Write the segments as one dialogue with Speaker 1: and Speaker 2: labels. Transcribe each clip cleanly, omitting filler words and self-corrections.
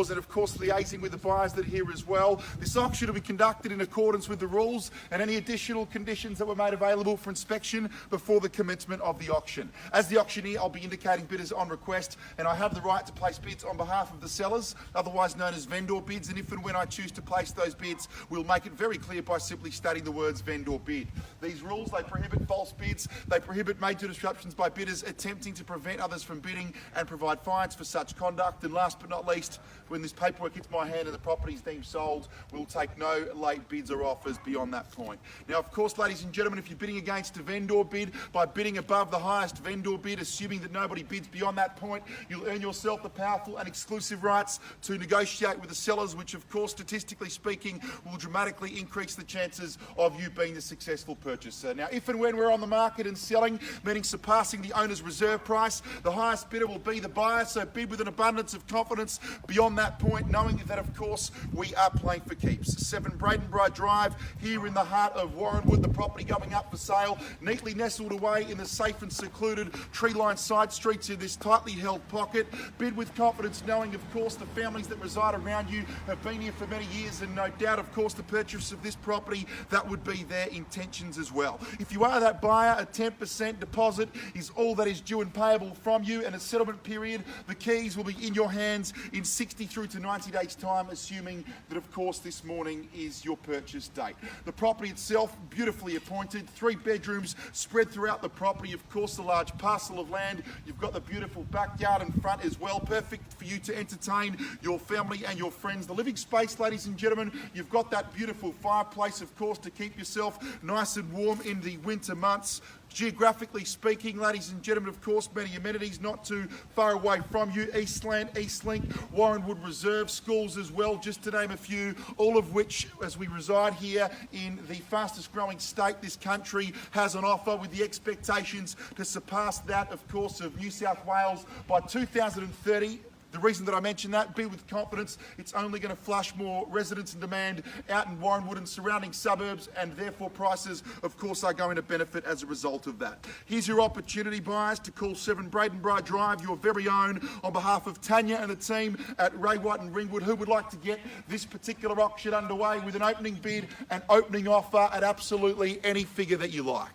Speaker 1: vendors and of course liaising with the buyers that are here as well. This auction will be conducted in accordance with the rules and any additional conditions that were made available for inspection before the commencement of the auction. As the auctioneer, I'll be indicating bidders on request, and I have the right to place bids on behalf of the sellers, otherwise known as vendor bids, and if and when I choose to place those bids, we'll make it very clear by simply stating the words vendor bid. These rules, they prohibit false bids, they prohibit major disruptions by bidders attempting to prevent others from bidding, and provide fines for such conduct. And last but not least, when this paperwork hits my hand and the property is deemed sold, we'll take no late bids or offers beyond that point. Now, of course, ladies and gentlemen, if you're bidding against a vendor bid, by bidding above the highest vendor bid, assuming that nobody bids beyond that point, you'll earn yourself the powerful and exclusive rights to negotiate with the sellers, which of course, statistically speaking, will dramatically increase the chances of you being the successful purchaser. Now, if and when we're on the market and selling, meaning surpassing the owner's reserve price, the highest bidder will be the buyer, so bid with an abundance of confidence beyond that point, knowing that of course we are playing for keeps. 7 Braden Brae Drive, here in the heart of Warranwood, the property going up for sale, neatly nestled away in the safe and secluded tree-lined side streets in this tightly held pocket. Bid with confidence, knowing of course the families that reside around you have been here for many years, and no doubt of course the purchase of this property, that would be their intentions as well. If you are that buyer, a 10% deposit is all that is due and payable from you, and a settlement period, the keys will be in your hands in 60 through to 90 days time, assuming that of course this morning is your purchase date. The property itself, beautifully appointed, 3 bedrooms spread throughout the property, of course a large parcel of land. You've got the beautiful backyard in front as well, perfect for you to entertain your family and your friends. The living space, ladies and gentlemen, you've got that beautiful fireplace, of course, to keep yourself nice and warm in the winter months. Geographically speaking, ladies and gentlemen, of course, many amenities not too far away from you. Eastland, Eastlink, Warranwood Reserve, schools as well, just to name a few, all of which, as we reside here in the fastest growing state this country has on offer, with the expectations to surpass that, of course, of New South Wales by 2030. The reason that I mention that, be with confidence, it's only going to flush more residents and demand out in Warranwood and surrounding suburbs, and therefore prices, of course, are going to benefit as a result of that. Here's your opportunity, buyers, to call 7 Braden Brae Drive, your very own, on behalf of Tanya and the team at Ringwood and Ringwood, who would like to get this particular auction underway with an opening bid and opening offer at absolutely any figure that you like.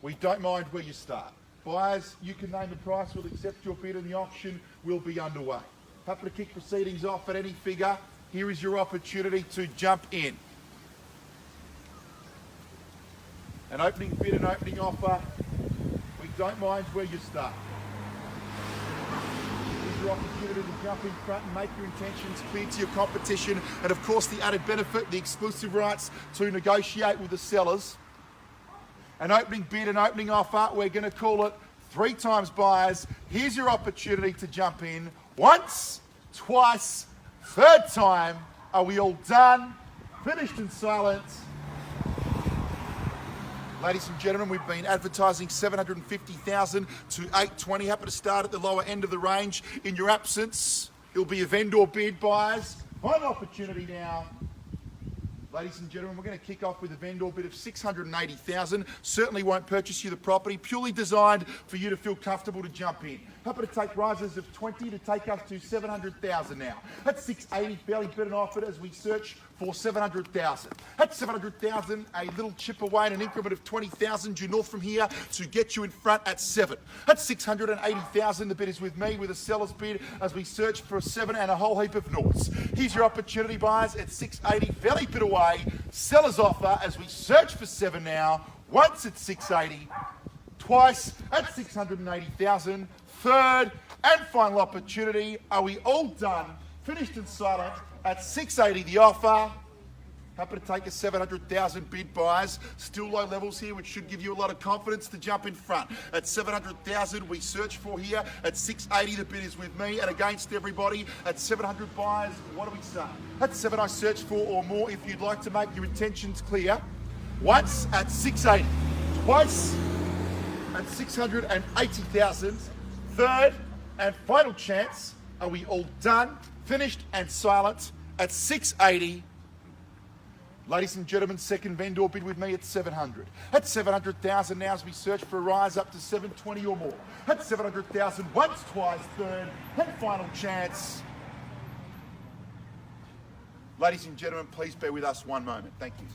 Speaker 1: We don't mind where you start. Buyers, you can name the price, we'll accept your bid and the auction will be underway. Happy to kick proceedings off at any figure. Here is your opportunity to jump in. An opening bid and opening offer, we don't mind where you start. Here's your opportunity to jump in front and make your intentions clear to your competition, and of course the added benefit, the exclusive rights to negotiate with the sellers. An opening bid and opening offer, we're going to call it 3 times, buyers. Here's your opportunity to jump in. Once, twice, 3rd time. Are we all done? Finished and silent? Ladies and gentlemen, we've been advertising 750,000 to 820. Happy to start at the lower end of the range. In your absence, it'll be a vendor bid, buyers. Final opportunity now. Ladies and gentlemen, we're going to kick off with a vendor bid of 680,000. Certainly won't purchase you the property, purely designed for you to feel comfortable to jump in. Happy to take rises of 20 to take us to 700,000 now. At 680, fairly bid and offered as we search for 700,000. At 700,000, a little chip away in an increment of 20,000 due north from here to get you in front at 7. At 680,000, the bid is with me with a seller's bid as we search for a 7 and a whole heap of noughts. Here's your opportunity, buyers, at 680, fairly bid away. Seller's offer as we search for 7 now. Once at 680, twice at 680,000. 3rd and final opportunity. Are we all done? Finished and silent at 680 the offer. Happy to take a 700,000 bid, buyers. Still low levels here, which should give you a lot of confidence to jump in front. At 700,000 we search for here. At 680 the bid is with me and against everybody. At 700, buyers, what do we say? At 7 I search for or more if you'd like to make your intentions clear. Once at 680, twice at 680,000. 3rd and final chance. Are we all done? Finished and silent at 680. Ladies and gentlemen, second vendor bid with me at 700. At 700,000 now as we search for a rise up to 720 or more. At 700,000, once, twice, third, and final chance. Ladies and gentlemen, please bear with us one moment. Thank you.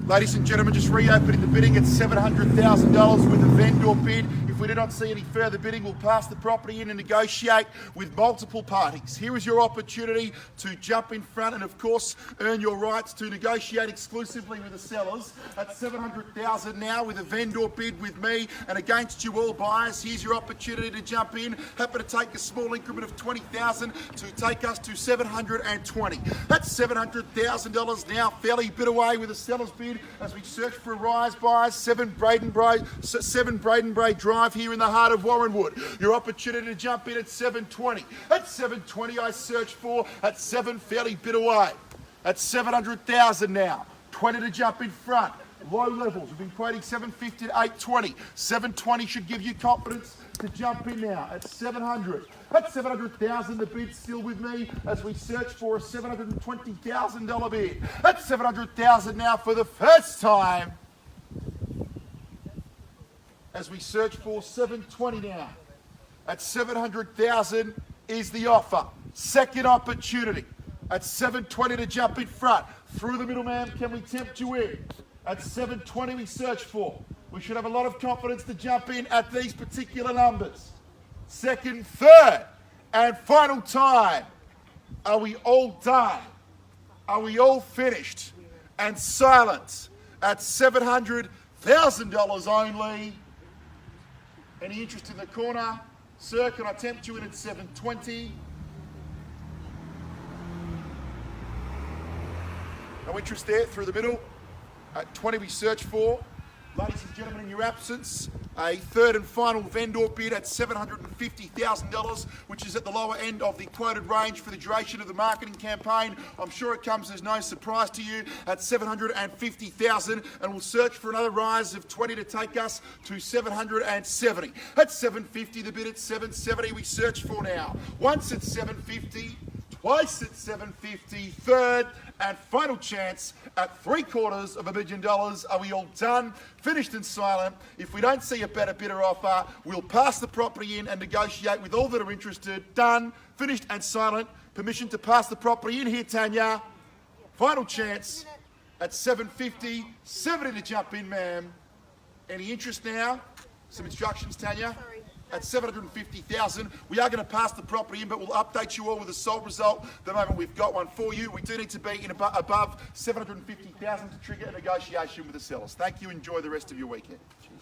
Speaker 1: Ladies and gentlemen, just reopening the bidding at $700,000 with a vendor bid. If we do not see any further bidding, we'll pass the property in and negotiate with multiple parties. Here is your opportunity to jump in front and, of course, earn your rights to negotiate exclusively with the sellers at $700,000 now with a vendor bid with me and against you all buyers. Here's your opportunity to jump in. Happy to take a small increment of $20,000 to take us to $720. That's $700,000 now, fairly bid away with a seller's bid as we search for a rise buyers. 7 Braden Brae Drive here in the heart of Warranwood. Your opportunity to jump in at 720. At 720 I search for, at 7 fairly bid away. At 700,000 now, 20 to jump in front. Low levels, we've been quoting 750 to 820. 720 should give you confidence to jump in now at 700. At 700,000, the bid's still with me as we search for a $720,000 bid. At 700,000 now for the first time as we search for 720 now. At 700,000 is the offer. Second opportunity. At 720 to jump in front. Through the middleman, can we tempt you in? At 720 we search for. We should have a lot of confidence to jump in at these particular numbers. Second, third, and final time. Are we all done? Are we all finished? And silent at $700,000 only. Any interest in the corner? Sir, can I tempt you in at 720? No interest there, through the middle. At 20 we search for. Ladies and gentlemen, in your absence, a third and final vendor bid at $750,000, which is at the lower end of the quoted range for the duration of the marketing campaign. I'm sure it comes as no surprise to you at $750,000, and we'll search for another rise of 20 to take us to 770. At 750, the bid at 770 we search for now. Once at 750, twice at 750, third and final chance at $750 million. Are we all done, finished and silent? If we don't see a better bidder offer, we'll pass the property in and negotiate with all that are interested. Done, finished and silent. Permission to pass the property in here, Tanya. Final chance at 750. 70 to jump in, ma'am. Any interest now? Some instructions, Tanya?
Speaker 2: Sorry.
Speaker 1: At 750,000, we are going to pass the property in, but we'll update you all with a sold result the moment we've got one for you. We do need to be in above 750,000 to trigger a negotiation with the sellers. Thank you. Enjoy the rest of your weekend. Cheers.